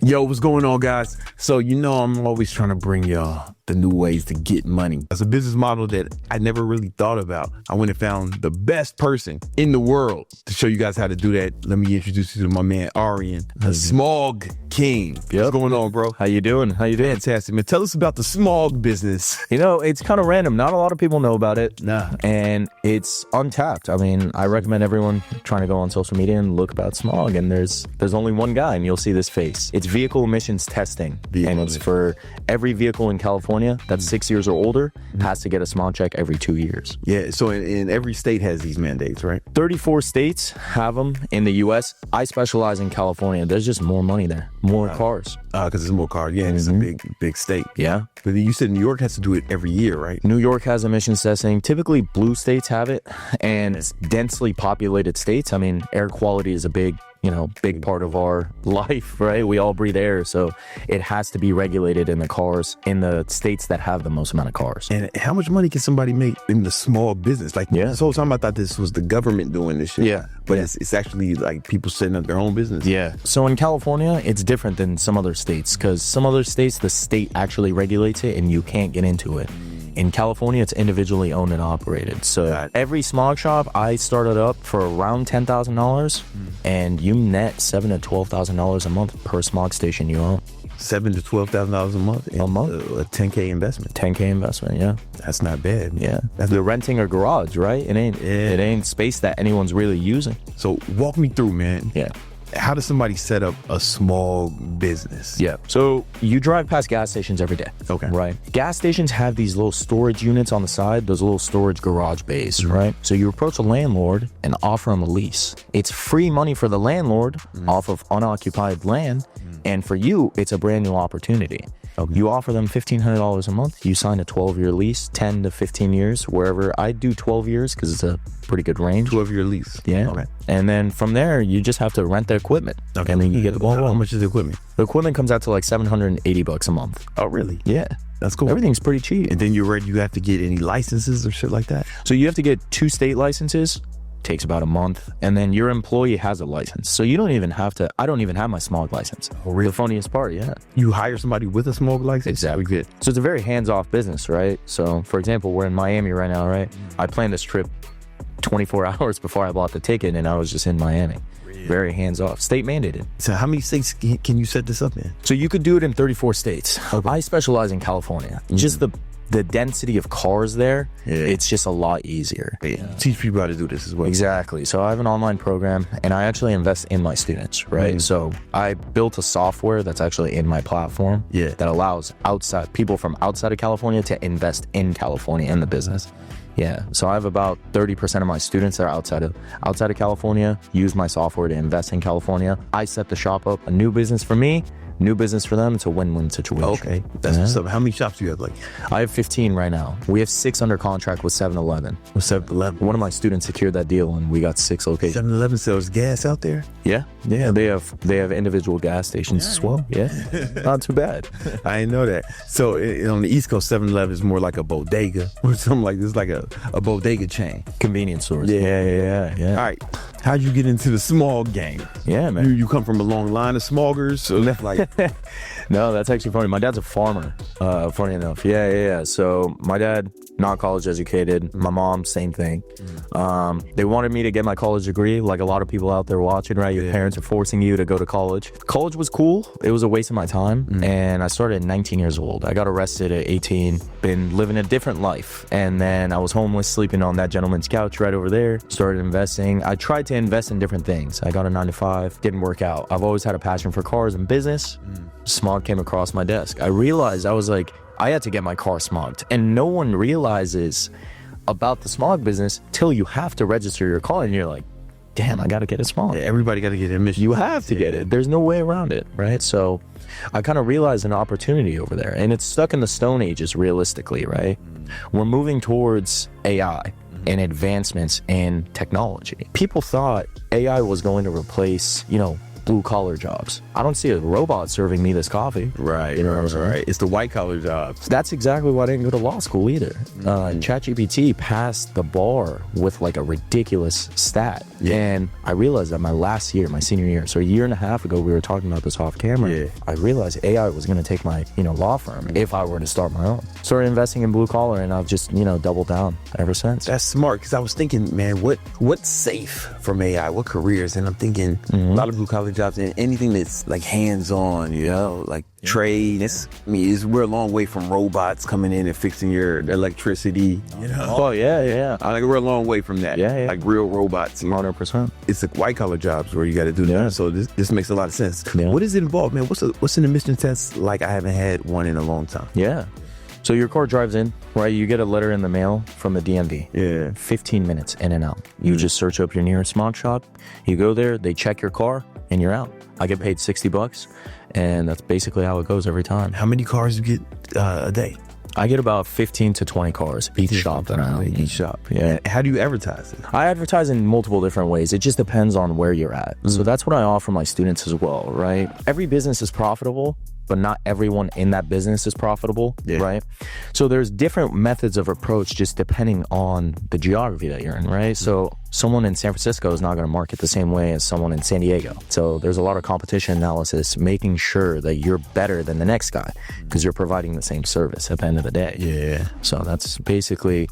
Yo, what's going on, guys? So, I'm always trying to bring y'all the new ways to get money. That's a business model that I never really thought about. I went and found the best person in the world to show you guys how to do that. Let me introduce you to my man, Arian, the Smog King. Yep. What's going on, bro? How you doing? Fantastic, man. Tell us about the Smog business. It's kind of random. Not a lot of people know about it. Nah. And it's Untapped. I mean, I recommend everyone trying to go on social media and look about Smog. And there's only one guy, and you'll see this face. It's vehicle emissions testing. It's for every vehicle in California that's 6 years or older has to get a smog check every 2 years. Yeah, so in every state has these mandates, right? 34 states have them in the U.S. I specialize in California. There's just more money there, more cars. Because there's more cars. Yeah, it's a big state. Yeah. But you said New York has to do it every year, right? New York has emissions testing. Typically, blue states have it, and it's densely populated states. I mean, air quality is a big part of our life, right? We all breathe air, so it has to be regulated in the cars in the states that have the most amount of cars. And how much money can somebody make in the small business? Like, this whole time I thought this was the government doing this shit. Yeah. But it's actually like people setting up their own business. Yeah. So in California, it's different than some other states because some other states, the state actually regulates it and you can't get into it. In California, it's individually owned and operated. So every smog shop, I started up for around $10,000, and you net $7,000 to $12,000 a month per smog station you own. $7,000 to $12,000 a month. A month, a 10K investment. 10K investment, yeah. That's not bad. Yeah, they're renting a garage, right? It ain't space that anyone's really using. So walk me through, man. Yeah. How does somebody set up a small business? Yeah. So you drive past gas stations every day. Okay. Right. Gas stations have these little storage units on the side, those little storage garage bays, right? So you approach a landlord and offer him a lease. It's free money for the landlord off of unoccupied land. And for you, it's a brand new opportunity. Okay. You offer them $1,500 a month. You sign a 12-year lease, 10 to 15 years, wherever. I do 12 years because it's a pretty good range. 12-year lease. Yeah. Okay. And then from there, you just have to rent the equipment. Okay. And then you get the ball rolling. How much is the equipment? The equipment comes out to like $780 a month. Oh, really? Yeah. That's cool. Everything's pretty cheap. And then you have to get any licenses or shit like that? So you have to get 2 state licenses. Takes about a month, and then your employee has a license, so you don't even have to. I don't even have my smog license. Oh, really? The funniest part, yeah. You hire somebody with a smog license? Exactly. Good. So it's a very hands-off business, right? So for example, we're in Miami right now, right? I planned this trip 24 hours before I bought the ticket, and I was just in Miami. Really? Very hands-off, state mandated. So how many states can you set this up in? So you could do it in 34 states. Okay. I specialize in California. Just the density of cars there, it's just a lot easier. Yeah. Teach people how to do this as well. Exactly. So I have an online program, and I actually invest in my students, right? So I built a software that's actually in my platform that allows people from outside of California to invest in California in the business. Yeah. So I have about 30% of my students that are outside of California use my software to invest in California. I set the shop up, a new business for me, new business for them. It's a win-win situation. Okay. That's what's up. How many shops do you have? I have 15 right now. We have 6 under contract with 7-Eleven. With 7-Eleven? One of my students secured that deal, and we got 6 locations. 7-Eleven sells gas out there? Yeah. They have individual gas stations as well. Yeah. Not too bad. I didn't know that. So on the East Coast, 7-Eleven is more like a bodega or something like this, like a bodega chain. Convenience stores. Yeah. All right. How'd you get into the smog game? Yeah, man. You come from a long line of smoggers, so No, that's actually funny. My dad's a farmer, funny enough. Yeah. So my dad, not college educated. My mom, same thing. They wanted me to get my college degree, like a lot of people out there watching, right? Your parents are forcing you to go to college. College was cool. It was a waste of my time. And I started at 19 years old. I got arrested at 18, been living a different life. And then I was homeless, sleeping on that gentleman's couch right over there. Started investing. I tried to invest in different things. I got a 9-to-5, didn't work out. I've always had a passion for cars and business. Smog came across my desk. I realized I had to get my car smogged, and no one realizes about the smog business till you have to register your car, and you're like, damn, I gotta get it smogged. Everybody gotta get emission. You have to get it. There's no way around it, right? So I kind of realized an opportunity over there, and it's stuck in the Stone Ages realistically, right? We're moving towards AI and advancements in technology. People thought AI was going to replace, blue collar jobs. I don't see a robot serving me this coffee. Right. You know what I'm saying? Right. It's the white collar jobs. That's exactly why I didn't go to law school either. ChatGPT passed the bar with like a ridiculous stat. Yeah. And I realized that my last year, my senior year, so a year and a half ago, we were talking about this off camera. Yeah. I realized AI was going to take my, law firm if I were to start my own. Started investing in blue collar, and I've just, doubled down ever since. That's smart, because I was thinking, man, what's safe from AI? What careers? And I'm thinking a lot of blue collar jobs and anything that's like hands-on, like trade. We're a long way from robots coming in and fixing your electricity. Oh yeah. We're a long way from that. Yeah. Like real robots. 100%. It's like white collar jobs where you got to do that. So this makes a lot of sense. Yeah. What does it involve, man? What's an emission test like? I haven't had one in a long time. Yeah. So your car drives in, right? You get a letter in the mail from the DMV. Yeah. 15 minutes in and out. You just search up your nearest Smog shop. You go there, they check your car, and you're out. I get paid $60, and that's basically how it goes every time. How many cars you get a day? I get about 15 to 20 cars each shop that I own. Each shop. Yeah. How do you advertise it? I advertise in multiple different ways. It just depends on where you're at. So that's what I offer my students as well, right? Every business is profitable, but not everyone in that business is profitable, right? So there's different methods of approach just depending on the geography that you're in, right? So someone in San Francisco is not going to market the same way as someone in San Diego. So there's a lot of competition analysis, making sure that you're better than the next guy because you're providing the same service at the end of the day. Yeah. So that's basically,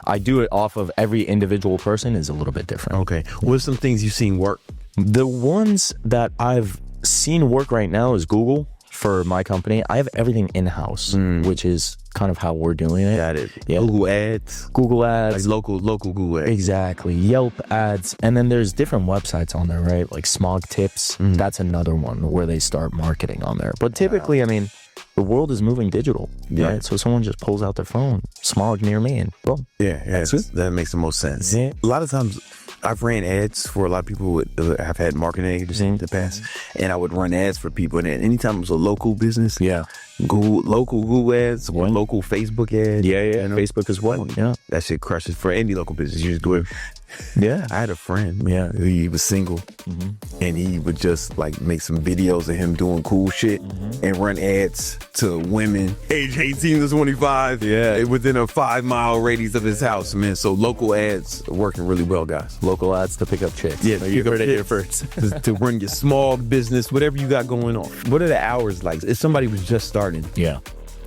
I do it off of every individual person is a little bit different. Okay. What are some things you've seen work? The ones that I've seen work right now is Google. For my company, I have everything in-house, which is kind of how we're doing it. Got it. Yeah. Google ads. Google ads. Like local Google ads. Exactly. Yelp ads. And then there's different websites on there, right? Like Smog Tips. That's another one where they start marketing on there. But typically, the world is moving digital, right? So someone just pulls out their phone, Smog near me, and boom. Yeah, that makes the most sense. Yeah. A lot of times, I've ran ads for a lot of people who have had marketing agencies in the past, and I would run ads for people. And anytime it was a local business, local Google ads, or local Facebook ads. Yeah. Facebook as well. Yeah. That shit crushes for any local business. You just do it. Yeah. I had a friend, he was single, and he would just like make some videos of him doing cool shit and run ads to women age 18 to 25 within a 5-mile radius of his house, man. So local ads are working really well, guys. Local ads to pick up chicks. Yeah, so you heard it here first. to run your small business, whatever you got going on. What are the hours like? If somebody was just starting,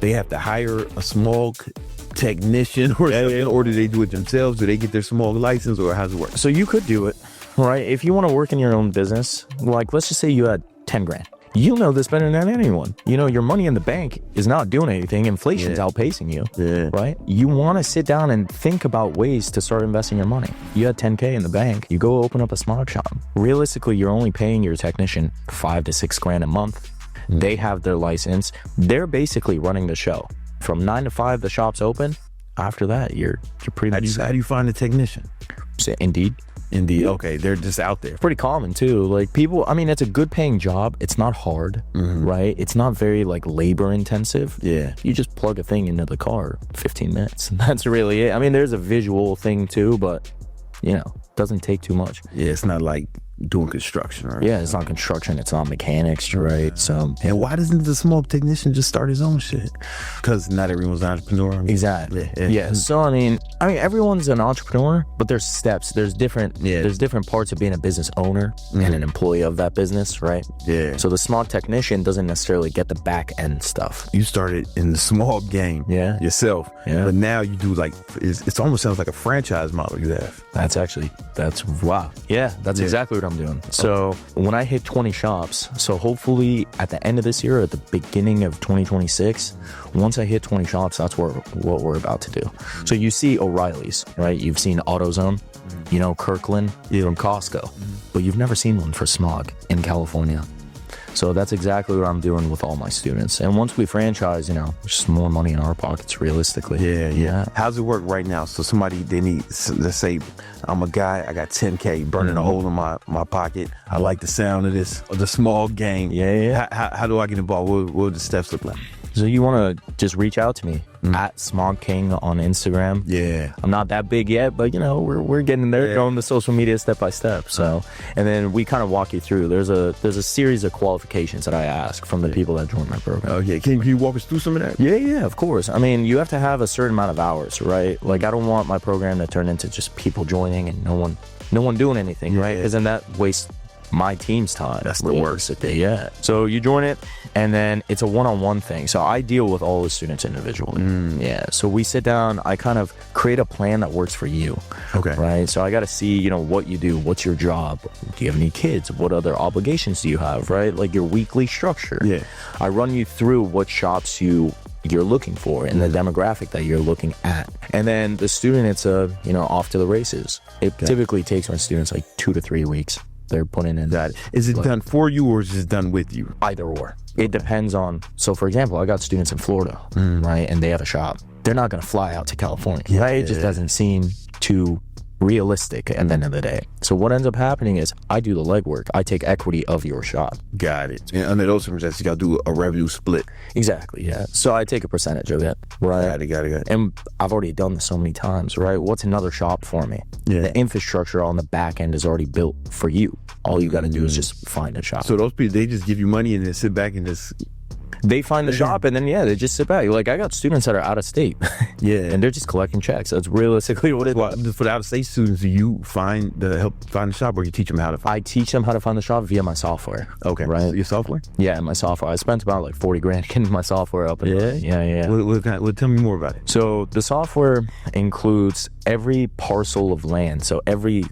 they have to hire a small technician or something, or do they do it themselves? Do they get their small license, or how's it work? So you could do it, right? If you want to work in your own business, like let's just say you had 10 grand. You know this better than anyone. Your money in the bank is not doing anything. Inflation's outpacing you, right? You want to sit down and think about ways to start investing your money. You had 10K in the bank. You go open up a Smog shop. Realistically, you're only paying your technician 5 to 6 grand a month. They have their license. They're basically running the show. From 9 to 5, the shop's open. After that, you're pretty much set. How do you find a technician? Indeed. Okay, they're just out there. Pretty common too. Like people, it's a good paying job. It's not hard, right? It's not very like labor intensive. Yeah. You just plug a thing into the car, 15 minutes. And that's really it. There's a visual thing too, but doesn't take too much. Yeah, it's not like doing construction, right? Yeah, it's not construction, it's not mechanics, right? So, and why doesn't the small technician just start his own shit? Because not everyone's an entrepreneur. Exactly. Yeah. So everyone's an entrepreneur, but there's steps. There's different parts of being a business owner and an employee of that business, right? Yeah. So the small technician doesn't necessarily get the back end stuff. You started in the small game yourself. Yeah. But now you do it almost sounds like a franchise model you have. That's wow. Yeah, that's exactly what I'm doing. So when I hit 20 shops, so hopefully at the end of this year, at the beginning of 2026, once I hit 20 shops, that's what we're about to do. So you see O'Reilly's, right? You've seen AutoZone, Kirkland from Costco, but you've never seen one for Smog in California. So that's exactly what I'm doing with all my students. And once we franchise, just more money in our pockets, realistically. Yeah. How's it work right now? So they need, let's say I'm a guy, I got 10K burning a hole in my pocket. I like the sound of the small game. Yeah. How do I get involved? What do the steps look like? So you want to just reach out to me at Smog King on Instagram. Yeah. I'm not that big yet, but you know, we're getting there, going the social media step by step. So, and then we kind of walk you through. There's a series of qualifications that I ask from the people that join my program. Okay. Can you walk us through some of that? Yeah, of course. I mean, you have to have a certain amount of hours, right? Like, I don't want my program to turn into just people joining and no one doing anything, right? Because then that wastes my team's time. That's the worst. Yeah. So you join it, and then it's a one-on-one thing. So I deal with all the students individually. Yeah. So we sit down. I kind of create a plan that works for you. Okay. Right. So I got to see, you know, what you do. What's your job? Do you have any kids? What other obligations do you have? Right. Like your weekly structure. Yeah. I run you through what shops you're looking for and the demographic that you're looking at. And then the student, it's off to the races. It typically takes my students like 2 to 3 weeks. They're putting in that. Is it done for you or is it done with you? Either or. It depends on, so for example, I got students in Florida, right? And they have a shop. They're not going to fly out to California, right? It just doesn't seem too realistic at the end of the day. So what ends up happening is I do the legwork. I take equity of your shop. Got it. And under those circumstances, you got to do a revenue split. Exactly, yeah. So I take a percentage of it, right? Got it. And I've already done this so many times, right? What's another shop for me? Yeah. The infrastructure on the back end is already built for you. All you got to do is just find a shop. So those people, they just give you money and then sit back and just... They find the shop and then, they just sit back. Like, I got students that are out of state. Yeah. And they're just collecting checks. That's realistically what it is. Well, for the out-of-state students, do you help find the shop or you teach them how to find I teach them how to find the shop via my software. Okay. Right. Your software? Yeah, my software. I spent about like $40,000 getting my software up. And yeah. Well, tell me more about it. So the software includes every parcel of land. So every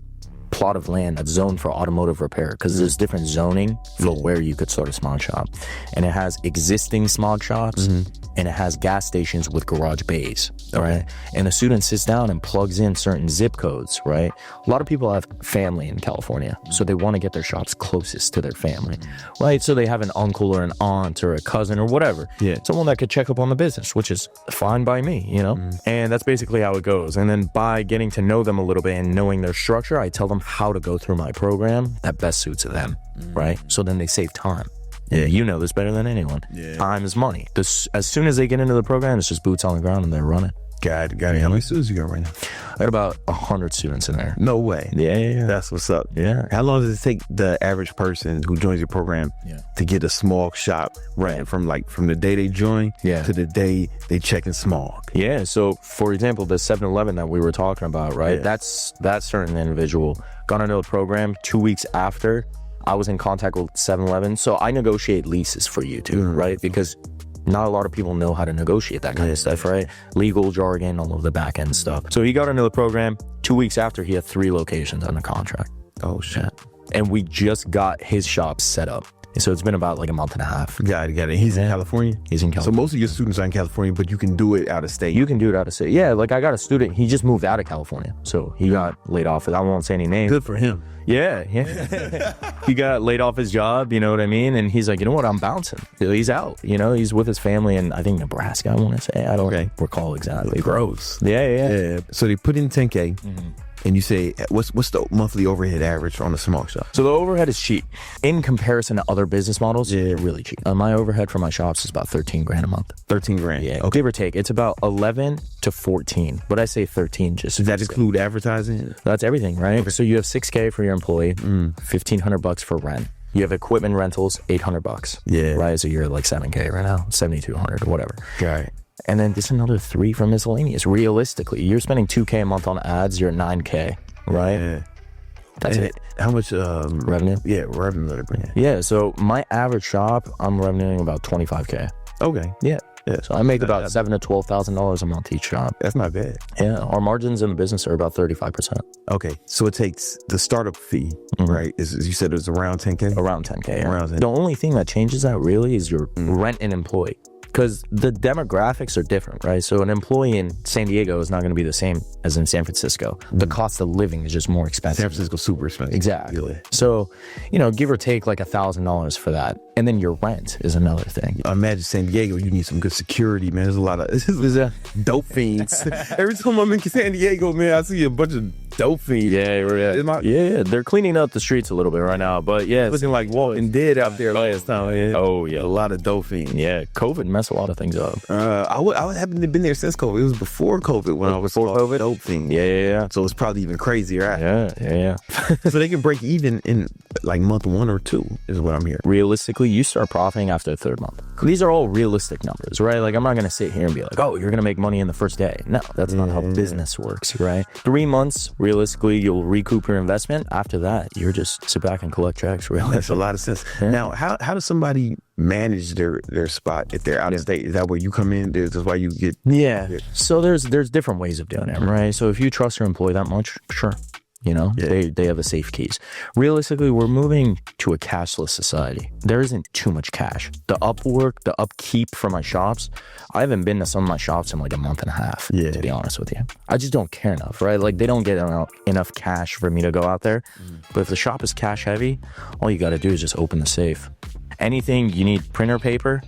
plot of land that's zoned for automotive repair, because there's different zoning for where you could start a smog shop, and it has existing smog shops and it has gas stations with garage bays, right? And the student sits down and plugs in certain zip codes, right? A lot of people have family in California, so they want to get their shops closest to their family, right? So they have an uncle or an aunt or a cousin or whatever, someone that could check up on the business, which is fine by me, you know? And that's basically how it goes. And then by getting to know them a little bit and knowing their structure, I tell them how to go through my program that best suits them, right? So then they save time. Yeah, you know this better than anyone. Time is money. As soon as they get into the program, it's just boots on the ground and they're running. Got it. How many students you got right now? I got about 100 students in there. No way. Yeah. That's what's up. Yeah. How long does it take the average person who joins your program to get a smog shop right from the day they join to the day they check in smog? Yeah. So for example, the 7-Eleven that we were talking about, right? That's that certain individual got into the program 2 weeks after I was in contact with 7-Eleven. So I negotiate leases for you too, right? Because not a lot of people know how to negotiate that kind of stuff, right? Legal jargon, all of the back end stuff. So he got into the program 2 weeks after he had 3 locations on the contract. Oh shit. And we just got his shop set up. So it's been about like a month and a half. Got it. He's in California? He's in California. So most of your students are in California, but you can do it out of state. You can do it out of state. Yeah, like I got a student, he just moved out of California. So he got laid off. I won't say any names. Good for him. Yeah. He got laid off his job, you know what I mean? And he's like, you know what, I'm bouncing. He's out, he's with his family in, I think, Nebraska, I want to say. I don't recall exactly. Gross. Yeah. So they put in 10K. And you say, what's the monthly overhead average on a smog shop? So the overhead is cheap. In comparison to other business models, really cheap. My overhead for my shops is about $13,000 a month. $13,000? Yeah, okay. Give or take. It's about 11 to 14, but I say 13 just. Does that include advertising? That's everything, right? Okay. So you have $6K for your employee, $1,500 for rent. You have equipment rentals, $800. Yeah. Right? So you're like $7K right now, $7,200 or whatever. Got it. And then just another 3 for miscellaneous. Realistically, you're spending $2K a month on ads. You're at $9K, right? Yeah. That's it. How much revenue? Yeah, revenue that it brings. Yeah. So my average shop, I'm revenuing about $25K. Okay. Yeah. So I make about $7,000 to $12,000 a month each shop. That's not bad. Yeah. Our margins in the business are about 35%. Okay. So it takes the startup fee, right? As you said, it was around 10K? Around 10K. Yeah. Around 10K. The only thing that changes that really is your rent and employee. Because the demographics are different, right? So an employee in San Diego is not going to be the same as in San Francisco. The cost of living is just more expensive. San Francisco super expensive. Exactly. Yeah. So, give or take like $1,000 for that. And then your rent is another thing. I imagine San Diego, you need some good security, man. There's a lot of dope fiends. Every time I'm in San Diego, man, I see a bunch of dope fiends. Yeah. They're cleaning up the streets a little bit right now, but yeah, Looking like Walking Dead out there last time. Man. Oh yeah, A lot of dope fiends. yeah. COVID messed a lot of things up. I haven't been there since COVID. It was before COVID when I was Before COVID? dope fiend. Yeah. So it's probably even crazier. Right? Yeah. So they can break even in like month 1 or 2 is what I'm hearing. Realistically, you start profiting after the 3rd month. These are all realistic numbers, right? Like I'm not gonna sit here and be like, oh, you're gonna make money in the first day. No, that's not how business works, right? 3 months, realistically, you'll recoup your investment. After that, you're just sit back and collect checks. Really, Makes a lot of sense. Yeah. Now, how does somebody manage their spot if they're out of state? Is that where you come in? That's why you get... Yeah. So there's different ways of doing it, right? So if you trust your employee that much, sure. They have a safe keys. Realistically, we're moving to a cashless society. There isn't too much cash. The upkeep for my shops, I haven't been to some of my shops in like a month and a half, to be honest with you. I just don't care enough, right? Like they don't get enough cash for me to go out there. But if the shop is cash heavy, all you got to do is just open the safe. Anything you need, printer paper,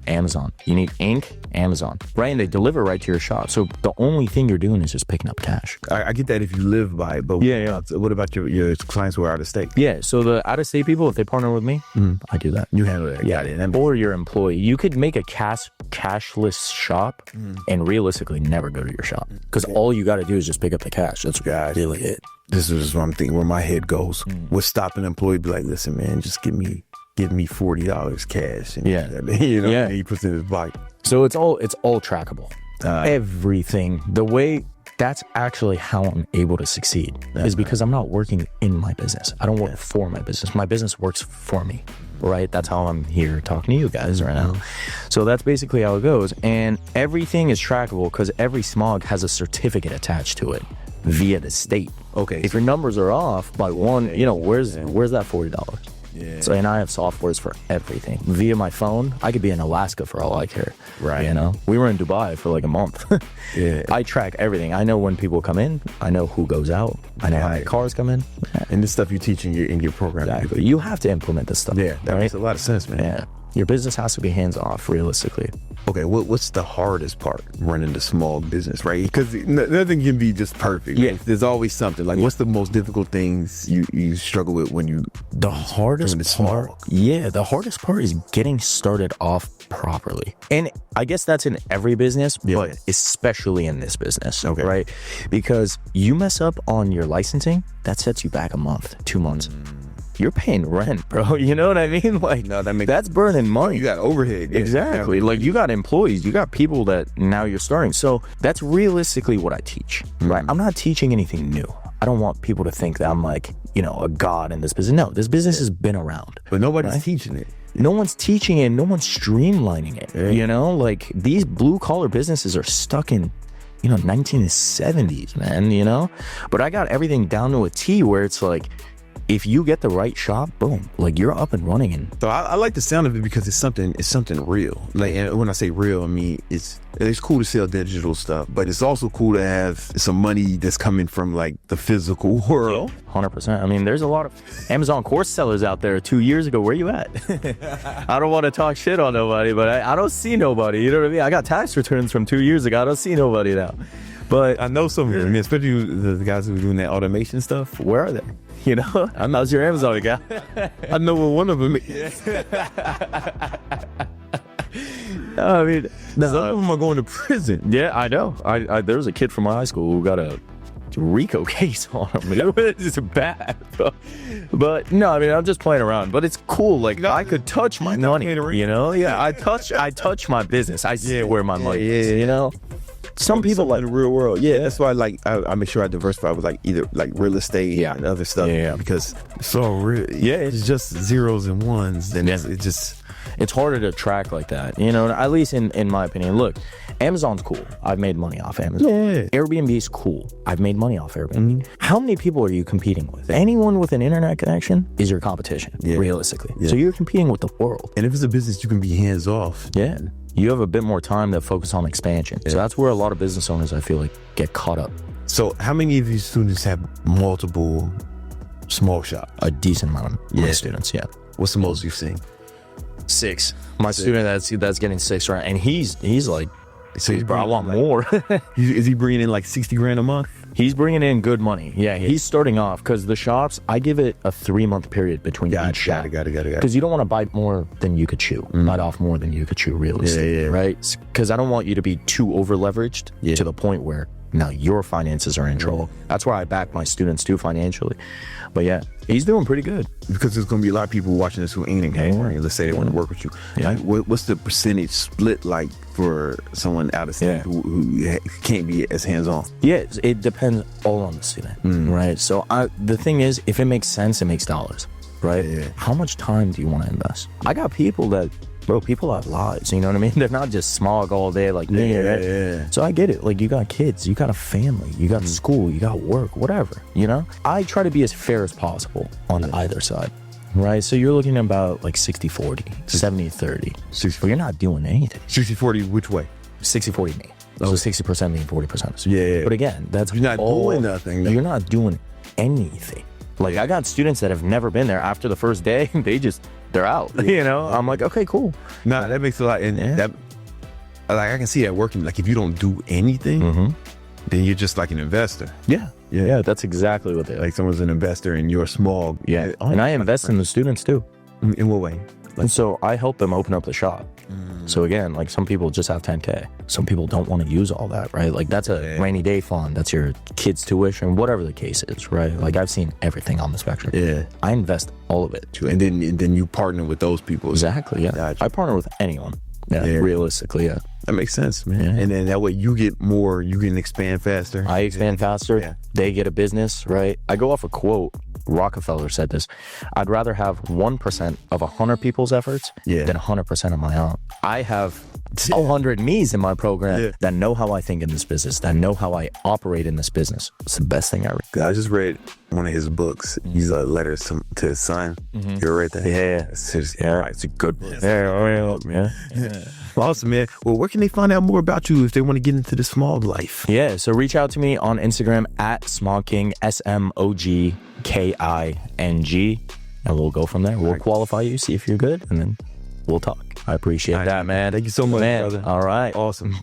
Amazon. You need ink, Amazon, right? And they deliver right to your shop. So the only thing you're doing is just picking up cash. I get that if you live by it, but what about your clients who are out of state? Yeah, so the out-of-state people, if they partner with me, I do that. You handle that. Yeah, or your employee. You could make a cashless shop and realistically never go to your shop because all you got to do is just pick up the cash. That's really it. This is what I'm thinking, where my head goes. What's stopping an employee be like, listen, man, just give me $40 cash. And, and he puts it in his pocket. So it's all trackable. Everything. The way that's actually how I'm able to succeed is because I'm not working in my business. I don't work for my business. My business works for me, right? That's how I'm here talking to you guys right now. So that's basically how it goes. And everything is trackable because every Smog has a certificate attached to it via the state. Okay. If your numbers are off by one, where's that $40? Yeah. So, and I have softwares for everything. Via my phone, I could be in Alaska for all I care. Right. We were in Dubai for like a month. I track everything. I know when people come in. I know who goes out. I know how many cars come in. And this stuff you teach in your program. Exactly. You have to implement this stuff. Yeah, that makes a lot of sense, man. Yeah. Your business has to be hands off, realistically. Okay, what's the hardest part running the small business, right? Because nothing can be just perfect. Yeah. Right? There's always something. Like, what's the most difficult things you struggle with when you... The hardest part? Yeah, the hardest part is getting started off properly. And I guess that's in every business, but especially in this business, right? Because you mess up on your licensing, that sets you back a month, 2 months. You're paying rent, bro. You know what I mean? Like, that's burning money. You got overhead. Exactly. Like, you got employees, you got people that now you're starting. So that's realistically what I teach, right? I'm not teaching anything new. I don't want people to think that I'm like, a god in this business. No, this business has been around. But nobody's teaching it. No one's teaching it. No one's streamlining it. Like these blue collar businesses are stuck in 1970s, man, But I got everything down to a T where it's like, if you get the right shop, boom, like you're up and running. And so I like the sound of it because it's something real. Like, and when I say real, I mean it's cool to sell digital stuff, but it's also cool to have some money that's coming from like the physical world. 100%. I mean, there's a lot of Amazon course sellers out there 2 years ago. Where you at? I don't want to talk shit on nobody, but I don't see nobody. You know what I mean? I got tax returns from 2 years ago. I don't see nobody now. But I know some of them, especially the guys who are doing that automation stuff. Where are they? How's your Amazon guy? I know what one of them is. I mean, some of them are going to prison. Yeah, I know. There was a kid from my high school who got a RICO case on him. It's bad. But no, I mean, I'm just playing around. But it's cool. Like, I could touch my money. Yeah, I touch my business. I see where my money is. Some people like in the real world. Yeah, that's why I make sure I diversify with either real estate and other stuff. Yeah. Because it's so real. Yeah, it's just zeros and ones. Then it's harder to track like that. At least in my opinion. Look, Amazon's cool. I've made money off Amazon. Yeah. Airbnb's cool. I've made money off Airbnb. How many people are you competing with? Anyone with an internet connection is your competition, realistically. So you're competing with the world. And if it's a business, you can be hands off. Yeah. You have a bit more time to focus on expansion. So that's where a lot of business owners, I feel like, get caught up. So how many of these students have multiple small shops? A decent amount of my students, yeah. What's the most you've seen? 6. My student that's getting 6 right, and he's like, So he's bro, I want like, more. Is he bringing in like 60 grand a month? He's bringing in good money. Yeah, he's starting off because the shops, I give it a 3-month period between each shop. Got it. Because you don't want to bite more than you could chew. Bite off more than you could chew, realistically, right? Because I don't want you to be too over leveraged to the point where now your finances are in trouble. That's why I back my students too financially. But yeah, he's doing pretty good. Because there's going to be a lot of people watching this who ain't in California. Let's say they want to work with you. Yeah. Like, what's the percentage split like for someone out of state who can't be as hands-on? Yeah, it depends all on the student, right? So the thing is, if it makes sense, it makes dollars, right? Yeah. How much time do you want to invest? I got people that, bro, people have lives, you know what I mean? They're not just smog all day like me, right? Yeah. So I get it. Like, you got kids, you got a family, you got school, you got work, whatever, you know? I try to be as fair as possible on either side, right? So you're looking at about like 60-40, 70-30. But you're not doing anything. 60-40 which way? 60-40 me. So 60% me and 40%. Yeah. But again, that's You're not doing nothing. You're not doing anything. Like, I got students that have never been there. After the first day, they're out. You know, I'm like, okay, cool. Nah, that makes a lot. And that, like, I can see that working. Like, if you don't do anything, then you're just like an investor. Yeah, that's exactly what they like. Like, someone's an investor and you're small. Yeah, and I invest in the students too. In what way? And so I help them open up the shop. So again, like, some people just have 10K. Some people don't want to use all that, right? Like, that's a rainy day fund. That's your kids' tuition, whatever the case is, right? Like, I've seen everything on the spectrum. Yeah. I invest all of it. And then you partner with those people. Exactly, yeah. Gotcha. I partner with anyone. Yeah, realistically, yeah. That makes sense, man. Yeah. And then that way you get more, you can expand faster. I expand faster. Yeah. They get a business, right? I go off a quote. Rockefeller said this: I'd rather have 1% of 100 people's efforts than 100% of my own. I have 100 me's in my program that know how I think in this business, that know how I operate in this business. It's the best thing ever. I just read one of his books. He's letters to his son. You ever read that? Yeah. It's a good book. Yeah. Awesome, man. Well, where can they find out more about you if they want to get into the smog life? Yeah, so reach out to me on Instagram at SmogKing, SMOGKING, and we'll go from there. We'll qualify you, see if you're good, and then we'll talk. I appreciate that, man. Thank you so much, brother. All right. Awesome.